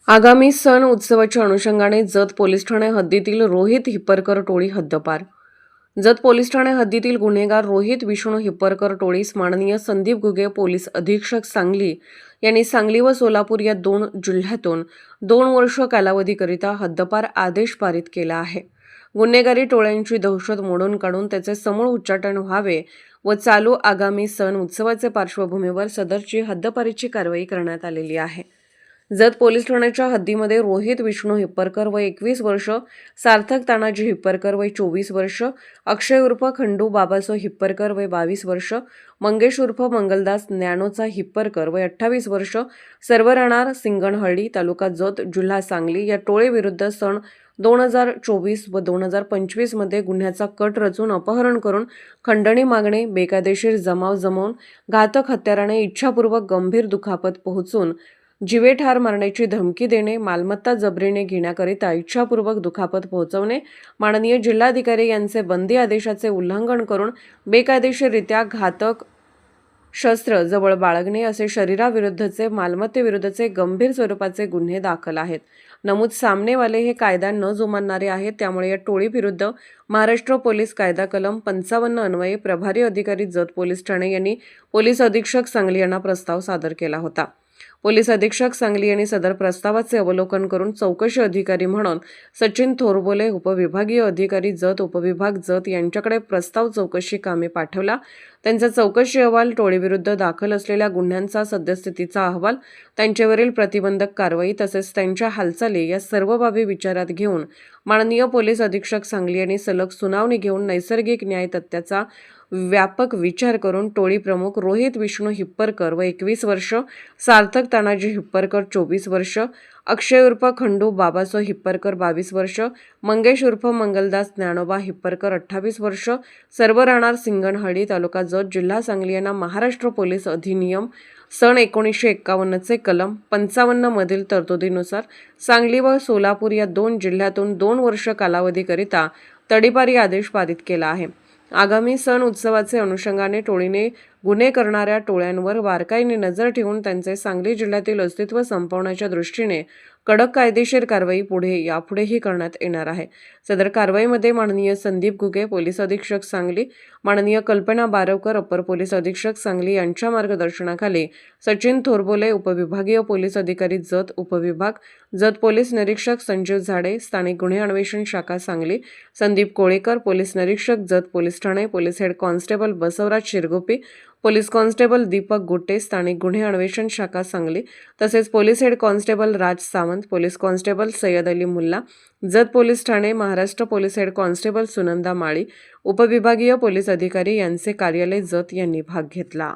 आगामी सण उत्सवाच्या अनुषंगाने जत पोलीस ठाणे हद्दीतील रोहित हिप्परकर टोळी हद्दपार. जत पोलीस ठाणे हद्दीतील गुन्हेगार रोहित विष्णू हिप्परकर टोळीस माननीय संदीप घुगे पोलीस अधीक्षक सांगली यांनी सांगली व सोलापूर या दोन जिल्ह्यातून 2 वर्ष कालावधीकरिता हद्दपार आदेश पारित केला आहे. गुन्हेगारी टोळ्यांची दहशत मोडून काढून त्याचे समूळ उच्चाटन व्हावे व चालू आगामी सण उत्सवाचे पार्श्वभूमीवर सदरची हद्दपारीची कारवाई करण्यात आलेली आहे. जत पोलीस ठाण्याच्या हद्दीमध्ये रोहित विष्णू हिप्परकर वय 21 वर्ष, सार्थक तानाजी हिप्परकर वय 24 वर्ष, अक्षय उर्फ खंडू बाबासो हिप्परकर वय 22 वर्ष, मंगेश उर्फ मंगलदास ज्ञानोचा हिप्परकर वय 28 वर्ष, सर्व राहणार सिंगणहळ्ळी, तालुका जत, जिल्हा सांगली या टोळीविरुद्ध सन 2024 व 2025 मध्ये गुन्ह्याचा कट रचून अपहरण करून खंडणी मागणे, बेकायदेशीर जमाव जमवून घातक हत्याराने इच्छापूर्वक गंभीर दुखापत पोहोचून जीवे ठार मारण्याची धमकी देणे, मालमत्ता जबरीने घेण्याकरिता इच्छापूर्वक दुखापत पोहोचवणे, माननीय जिल्हाधिकारी यांचे बंदी आदेशाचे उल्लंघन करून बेकायदेशीररित्या घातक शस्त्र जवळ बाळगणे असे शरीराविरुद्धचे, मालमत्तेविरुद्धचे गंभीर स्वरूपाचे गुन्हे दाखल आहेत. नमूद सामनेवाले हे कायदा न जुमानणारे आहेत. त्यामुळे या टोळीविरुद्ध महाराष्ट्र पोलीस कायदा कलम 55 अन्वये प्रभारी अधिकारी जत पोलीस ठाणे यांनी पोलीस अधीक्षक सांगली यांना प्रस्ताव सादर केला होता. पोलीस अधीक्षक सांगली यांनी सदर प्रस्तावाचे अवलोकन करून चौकशी अधिकारी म्हणून सचिन थोरबोले, उपविभागीय अधिकारी जत, उपविभाग जत यांच्याकडे प्रस्ताव चौकशी कामे पाठवला. त्यांचा चौकशी अहवाल, टोळीविरुद्ध दाखल असलेल्या गुन्ह्यांचा सद्यस्थितीचा अहवाल, त्यांच्यावरील प्रतिबंधक कारवाई तसेच त्यांच्या हालचाली या सर्व बाबी विचारात घेऊन माननीय पोलीस अधीक्षक सांगली यांनी सलग सुनावणी घेऊन नैसर्गिक न्याय तथ्याचा व्यापक विचार करून टोळी प्रमुख रोहित विष्णू हिप्परकर व 21 वर्ष, सार्थक तानाजी हिप्परकर 24 वर्ष, अक्षय उर्फ खंडू बाबासो हिप्परकर 22 वर्ष, मंगेश उर्फ मंगलदास ज्ञानोबा हिप्परकर 28 वर्ष, सर्व राहणार सिंगणहळ्ळी, तालुका जत, जिल्हा सांगली यांना महाराष्ट्र पोलीस अधिनियम सन 1951 चे कलम 55 मधील तरतुदीनुसार सांगली व सोलापूर या दोन जिल्ह्यातून 2 वर्ष कालावधीकरिता तडीपारी आदेश पारित केला आहे. आगामी सण उत्सवाचे अनुषंगाने टोळीने गुन्हे करणाऱ्या टोळ्यांवर बारकाईने नजर ठेवून त्यांचे सांगली जिल्ह्यातील अस्तित्व संपवण्याच्या दृष्टीने कडक कायदेशीर कारवाई यापुढेही करण्यात येणार आहे. सदर कारवाईमध्ये माननीय संदीप घुगे पोलीस अधीक्षक सांगली, माननीय कल्पना बारवकर अपर पोलीस अधीक्षक सांगली यांच्या मार्गदर्शनाखाली सचिन थोरबोले, उपविभागीय पोलीस अधिकारी जत, उपविभाग जत पोलीस निरीक्षक संजीव झाडे, स्थानिक गुन्हे अन्वेषण शाखा सांगली, संदीप कोळेकर, पोलीस निरीक्षक जत पोलीस ठाणे, police head constable Basavraj Shirgopi, police constable Deepak Gutte, स्थानिक गुन्हे अन्वेषण शाखा सांगली, तसेच police head constable Raj Sawant, police constable Sayyad Ali Mulla, Jath police ठाणे, Maharashtra police head constable Sunanda Mali, उपविभागीय पोलीस अधिकारी यांचे कार्यालय जत यांनी भाग घेतला.